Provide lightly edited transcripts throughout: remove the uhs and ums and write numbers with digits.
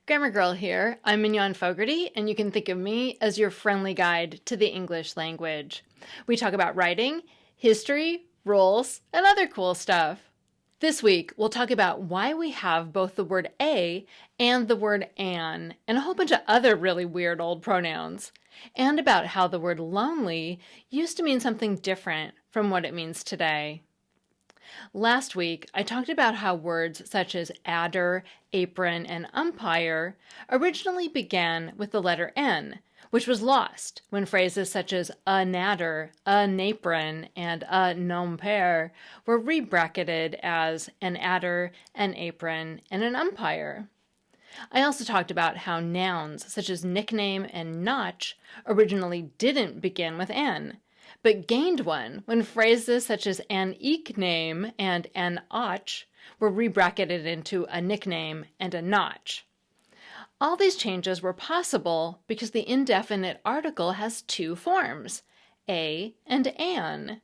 Grammar Girl here. I'm Mignon Fogarty, and you can think of me as your friendly guide to the English language. We talk about writing, history, rules, and other cool stuff. This week, we'll talk about why we have both the word a and the word an, and a whole bunch of other really weird old pronouns, and about how the word lonely used to mean something different from what it means today. Last week, I talked about how words such as adder, apron, and umpire originally began with the letter N, which was lost when phrases such as a nadder, an apron, and a non-pair were rebracketed as an adder, an apron, and an umpire. I also talked about how nouns such as nickname and notch originally didn't begin with N, but gained one when phrases such as an eke name and an otch were rebracketed into a nickname and a notch. All these changes were possible because the indefinite article has two forms, a and an.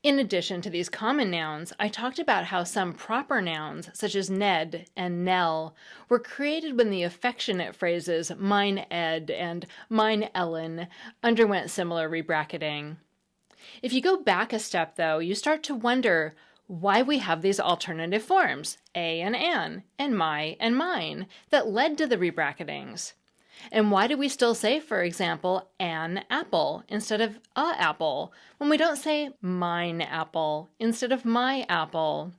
In addition to these common nouns, I talked about how some proper nouns, such as Ned and Nell, were created when the affectionate phrases mine Ed and mine Ellen underwent similar rebracketing. If you go back a step, though, you start to wonder why we have these alternative forms, a and an, and my and mine, that led to the rebracketings. And why do we still say, for example, an apple instead of a apple, when we don't say mine apple instead of my apple?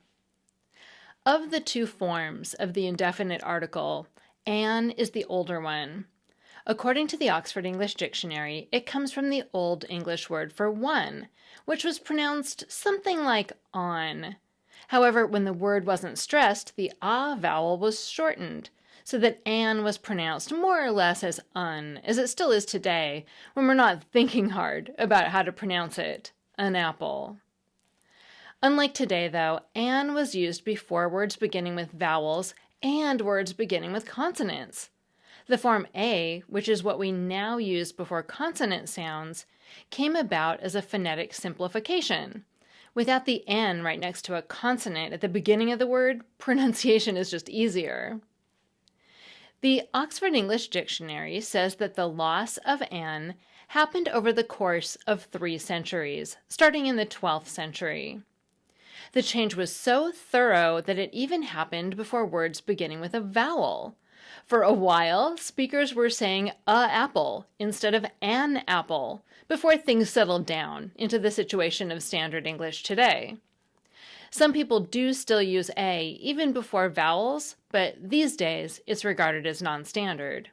Of the two forms of the indefinite article, an is the older one. According to the Oxford English Dictionary, it comes from the Old English word for one, which was pronounced something like on. However, when the word wasn't stressed, the ah vowel was shortened, so that an was pronounced more or less as un, as it still is today, when we're not thinking hard about how to pronounce it, an apple. Unlike today, though, an was used before words beginning with vowels and words beginning with consonants. The form a, which is what we now use before consonant sounds, came about as a phonetic simplification. Without the n right next to a consonant at the beginning of the word, pronunciation is just easier. The Oxford English Dictionary says that the loss of n happened over the course of 3 centuries, starting in the 12th century. The change was so thorough that it even happened before words beginning with a vowel. For a while, speakers were saying a apple instead of an apple before things settled down into the situation of standard English today. Some people do still use a even before vowels, but these days it's regarded as non-standard.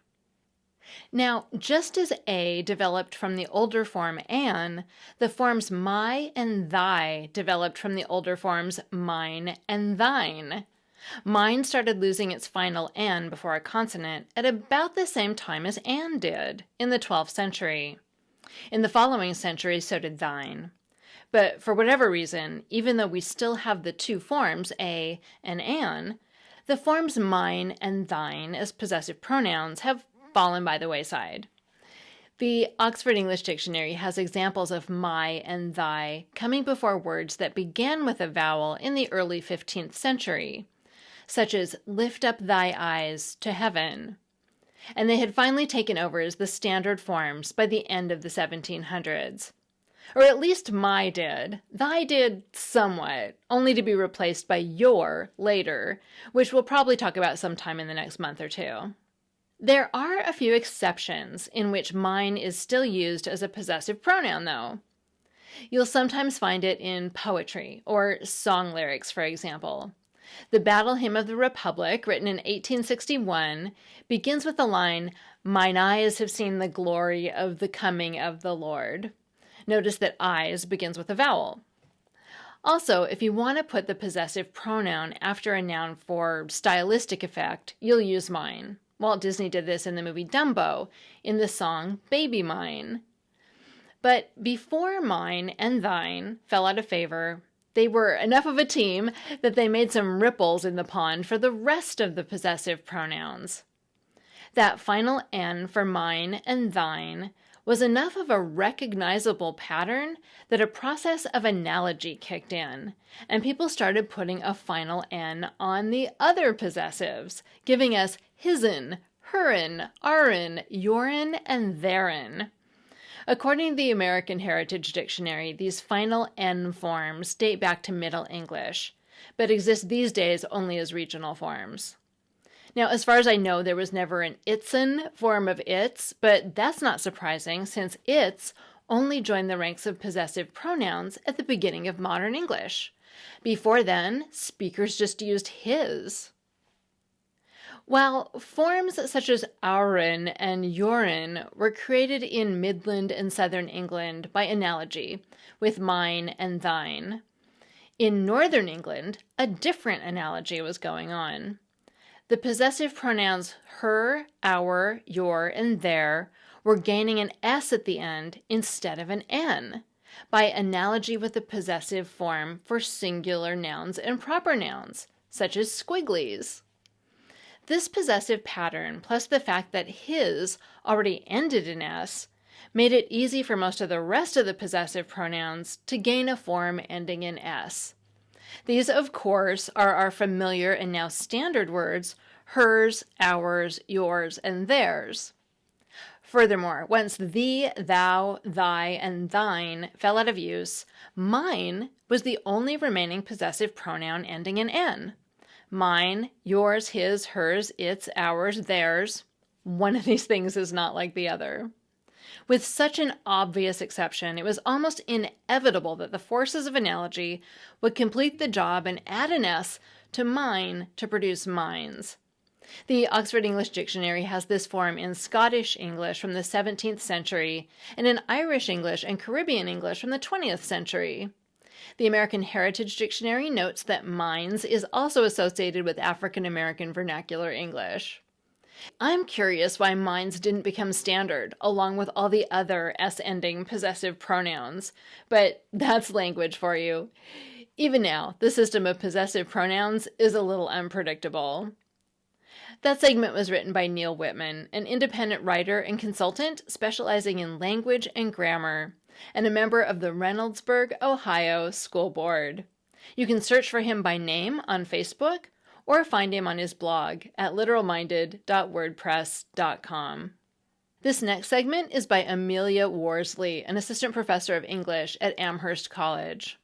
Now, just as a developed from the older form an, the forms my and thy developed from the older forms mine and thine. Mine started losing its final n before a consonant at about the same time as an did, in the 12th century. In the following century, so did thine. But for whatever reason, even though we still have the two forms, a and an, the forms mine and thine as possessive pronouns have fallen by the wayside. The Oxford English Dictionary has examples of my and thy coming before words that began with a vowel in the early 15th century, such as lift up thy eyes to heaven. And they had finally taken over as the standard forms by the end of the 1700s. Or at least my did. Thy did somewhat, only to be replaced by your later, which we'll probably talk about sometime in the next month or two. There are a few exceptions in which mine is still used as a possessive pronoun, though. You'll sometimes find it in poetry or song lyrics, for example. The Battle Hymn of the Republic, written in 1861, begins with the line, "Mine eyes have seen the glory of the coming of the Lord." Notice that eyes begins with a vowel. Also, if you want to put the possessive pronoun after a noun for stylistic effect, you'll use mine. Walt Disney did this in the movie Dumbo, in the song Baby Mine. But before mine and thine fell out of favor, they were enough of a team that they made some ripples in the pond for the rest of the possessive pronouns. That final N for mine and thine was enough of a recognizable pattern that a process of analogy kicked in, and people started putting a final N on the other possessives, giving us his'n, her'n, ar'n, ur'n, and there'n. According to the American Heritage Dictionary, these final N forms date back to Middle English, but exist these days only as regional forms. Now, as far as I know, there was never an it's'n form of its, but that's not surprising since its only joined the ranks of possessive pronouns at the beginning of modern English. Before then, speakers just used his. While forms such as Urin and Urin were created in Midland and Southern England by analogy, with mine and thine, in Northern England, a different analogy was going on. The possessive pronouns her, our, your, and their were gaining an S at the end instead of an N, by analogy with the possessive form for singular nouns and proper nouns, such as squigglies. This possessive pattern, plus the fact that his already ended in S, made it easy for most of the rest of the possessive pronouns to gain a form ending in S. These, of course, are our familiar and now standard words, hers, ours, yours, and theirs. Furthermore, once thee, thou, thy, and thine fell out of use, mine was the only remaining possessive pronoun ending in N. Mine, yours, his, hers, its, ours, theirs. One of these things is not like the other. With such an obvious exception, it was almost inevitable that the forces of analogy would complete the job and add an S to mine to produce mines. The Oxford English Dictionary has this form in Scottish English from the 17th century and in Irish English and Caribbean English from the 20th century. The American Heritage Dictionary notes that mines is also associated with African American vernacular English. I'm curious why mines didn't become standard, along with all the other S-ending possessive pronouns, but that's language for you. Even now, the system of possessive pronouns is a little unpredictable. That segment was written by Neil Whitman, an independent writer and consultant specializing in language and grammar, and a member of the Reynoldsburg, Ohio School Board. You can search for him by name on Facebook or find him on his blog at literalminded.wordpress.com. This next segment is by Amelia Worsley, an assistant professor of English at Amherst College.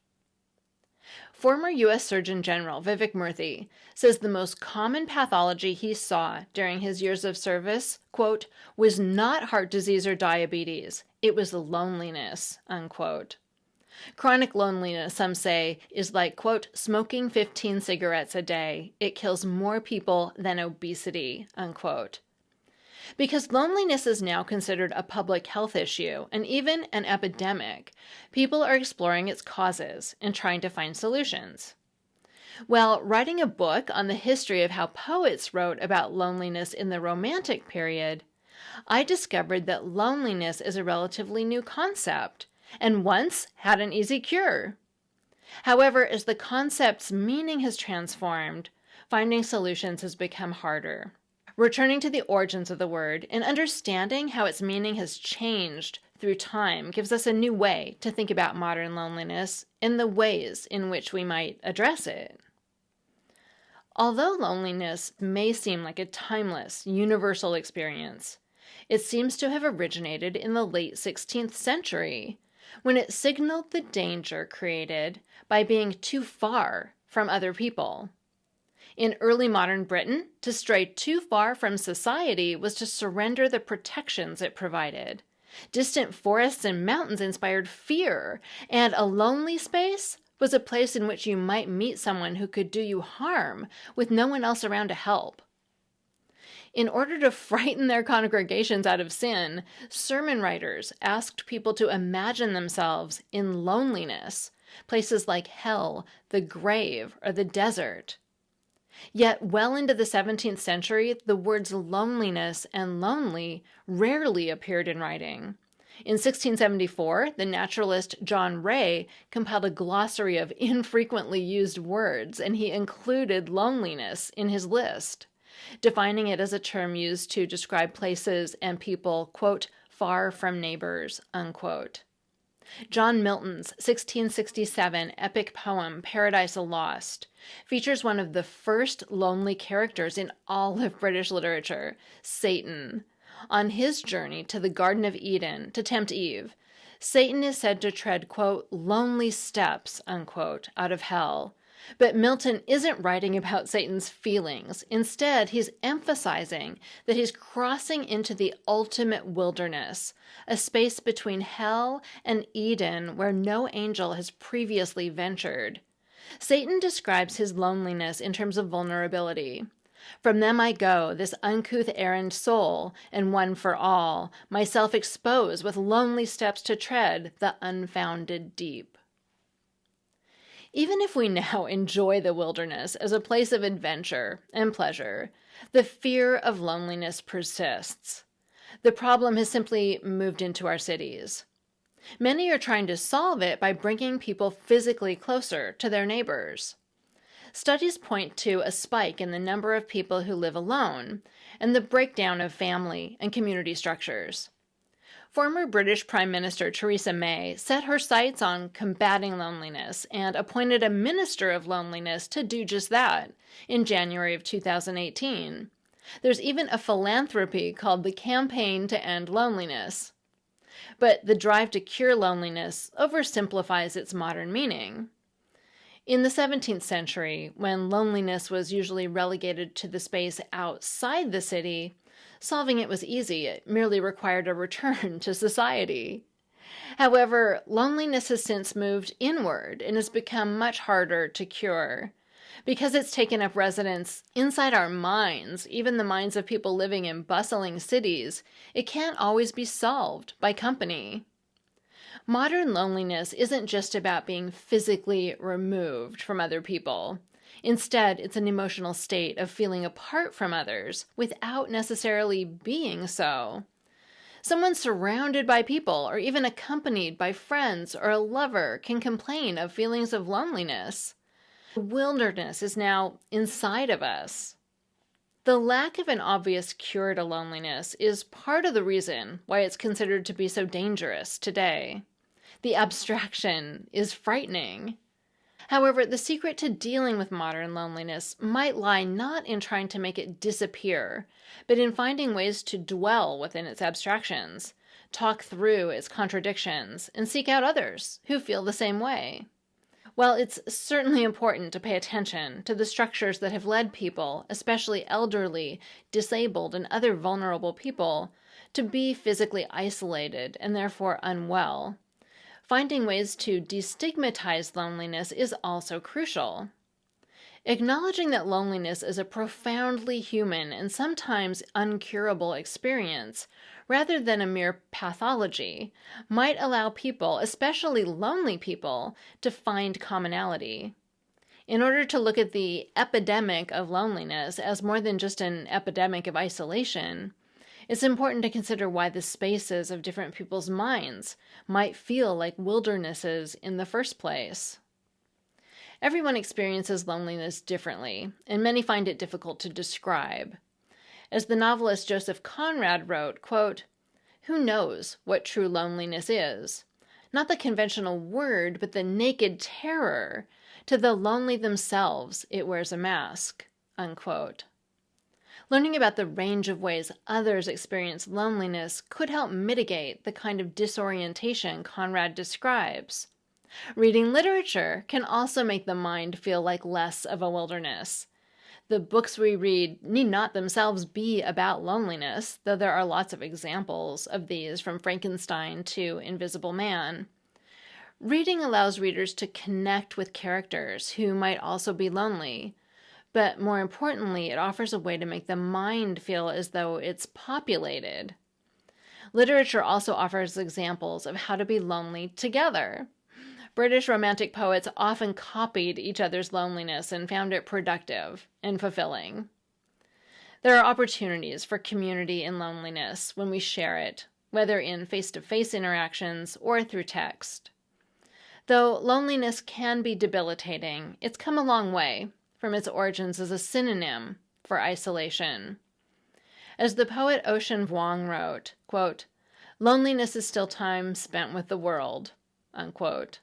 Former U.S. Surgeon General Vivek Murthy says the most common pathology he saw during his years of service, quote, was not heart disease or diabetes. It was loneliness, unquote. Chronic loneliness, some say, is like, quote, smoking 15 cigarettes a day. It kills more people than obesity, unquote. Because loneliness is now considered a public health issue and even an epidemic, people are exploring its causes and trying to find solutions. While writing a book on the history of how poets wrote about loneliness in the Romantic period, I discovered that loneliness is a relatively new concept and once had an easy cure. However, as the concept's meaning has transformed, finding solutions has become harder. Returning to the origins of the word and understanding how its meaning has changed through time gives us a new way to think about modern loneliness and the ways in which we might address it. Although loneliness may seem like a timeless, universal experience, it seems to have originated in the late 16th century, when it signaled the danger created by being too far from other people. In early modern Britain, to stray too far from society was to surrender the protections it provided. Distant forests and mountains inspired fear, and a lonely space was a place in which you might meet someone who could do you harm with no one else around to help. In order to frighten their congregations out of sin, sermon writers asked people to imagine themselves in loneliness, places like hell, the grave, or the desert. Yet well into the 17th century, the words loneliness and lonely rarely appeared in writing. In 1674, the naturalist John Ray compiled a glossary of infrequently used words, and he included loneliness in his list, defining it as a term used to describe places and people, quote, far from neighbors, unquote. John Milton's 1667 epic poem Paradise Lost features one of the first lonely characters in all of British literature, Satan. On his journey to the Garden of Eden to tempt Eve, Satan is said to tread, quote, lonely steps, unquote, out of hell. But Milton isn't writing about Satan's feelings. Instead, he's emphasizing that he's crossing into the ultimate wilderness, a space between hell and Eden where no angel has previously ventured. Satan describes his loneliness in terms of vulnerability. From them I go, this uncouth errand soul, and one for all, myself expose with lonely steps to tread the unfounded deep. Even if we now enjoy the wilderness as a place of adventure and pleasure, the fear of loneliness persists. The problem has simply moved into our cities. Many are trying to solve it by bringing people physically closer to their neighbors. Studies point to a spike in the number of people who live alone and the breakdown of family and community structures. Former British Prime Minister Theresa May set her sights on combating loneliness and appointed a Minister of Loneliness to do just that in January of 2018. There's even a philanthropy called the Campaign to End Loneliness. But the drive to cure loneliness oversimplifies its modern meaning. In the 17th century, when loneliness was usually relegated to the space outside the city, solving it was easy. It merely required a return to society. However, loneliness has since moved inward and has become much harder to cure. Because it's taken up residence inside our minds, even the minds of people living in bustling cities, it can't always be solved by company. Modern loneliness isn't just about being physically removed from other people. Instead, it's an emotional state of feeling apart from others without necessarily being so. Someone surrounded by people or even accompanied by friends or a lover can complain of feelings of loneliness. The wilderness is now inside of us. The lack of an obvious cure to loneliness is part of the reason why it's considered to be so dangerous today. The abstraction is frightening. However, the secret to dealing with modern loneliness might lie not in trying to make it disappear, but in finding ways to dwell within its abstractions, talk through its contradictions, and seek out others who feel the same way. While it's certainly important to pay attention to the structures that have led people, especially elderly, disabled, and other vulnerable people, to be physically isolated and therefore unwell, finding ways to destigmatize loneliness is also crucial. Acknowledging that loneliness is a profoundly human and sometimes uncurable experience, rather than a mere pathology, might allow people, especially lonely people, to find commonality. In order to look at the epidemic of loneliness as more than just an epidemic of isolation, it's important to consider why the spaces of different people's minds might feel like wildernesses in the first place. Everyone experiences loneliness differently, and many find it difficult to describe. As the novelist Joseph Conrad wrote, quote, "Who knows what true loneliness is? Not the conventional word, but the naked terror. To the lonely themselves, it wears a mask," unquote. Learning about the range of ways others experience loneliness could help mitigate the kind of disorientation Conrad describes. Reading literature can also make the mind feel like less of a wilderness. The books we read need not themselves be about loneliness, though there are lots of examples of these from Frankenstein to Invisible Man. Reading allows readers to connect with characters who might also be lonely. But more importantly, it offers a way to make the mind feel as though it's populated. Literature also offers examples of how to be lonely together. British Romantic poets often copied each other's loneliness and found it productive and fulfilling. There are opportunities for community in loneliness when we share it, whether in face-to-face interactions or through text. Though loneliness can be debilitating, it's come a long way from its origins as a synonym for isolation. As the poet Ocean Vuong wrote, quote, "Loneliness is still time spent with the world. unquote.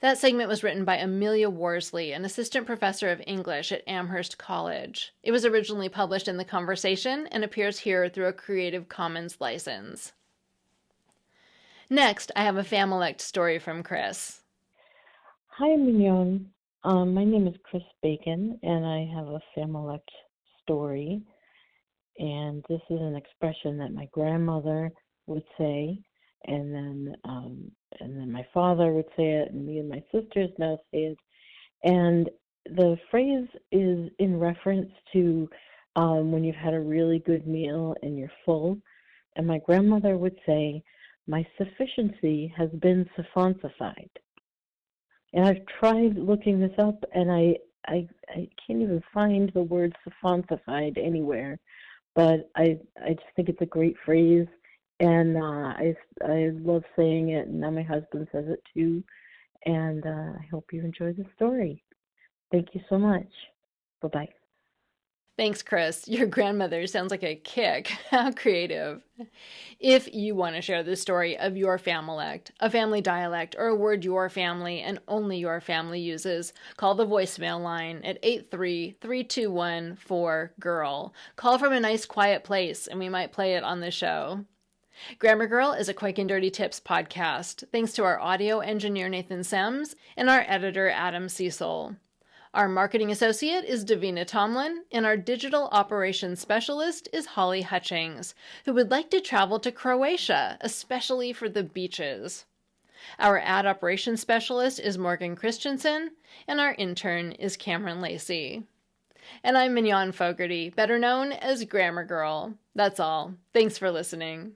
That segment was written by Amelia Worsley, an assistant professor of English at Amherst College. It was originally published in The Conversation and appears here through a Creative Commons license. Next, I have a Familect story from Chris. Hi, Mignon. My name is Chris Bacon, and I have a Familect story. And this is an expression that my grandmother would say, and then my father would say it, and me and my sisters now say it. And the phrase is in reference to when you've had a really good meal and you're full. And my grandmother would say, "My sufficiency has been suffoncified." And I've tried looking this up, and I can't even find the word suffoncified anywhere. But I just think it's a great phrase, and I love saying it, and now my husband says it too. And I hope you enjoy the story. Thank you so much. Bye-bye. Thanks, Chris. Your grandmother sounds like a kick. How creative. If you want to share the story of your Familect, a family dialect, or a word your family and only your family uses, call the voicemail line at 833-221-4GIRL. Call from a nice quiet place and we might play it on the show. Grammar Girl is a Quick and Dirty Tips podcast, thanks to our audio engineer Nathan Semes and our editor Adam Cecil. Our marketing associate is Davina Tomlin, and our digital operations specialist is Holly Hutchings, who would like to travel to Croatia, especially for the beaches. Our ad operations specialist is Morgan Christianson, and our intern is Kamryn Lacy. And I'm Mignon Fogarty, better known as Grammar Girl. That's all. Thanks for listening.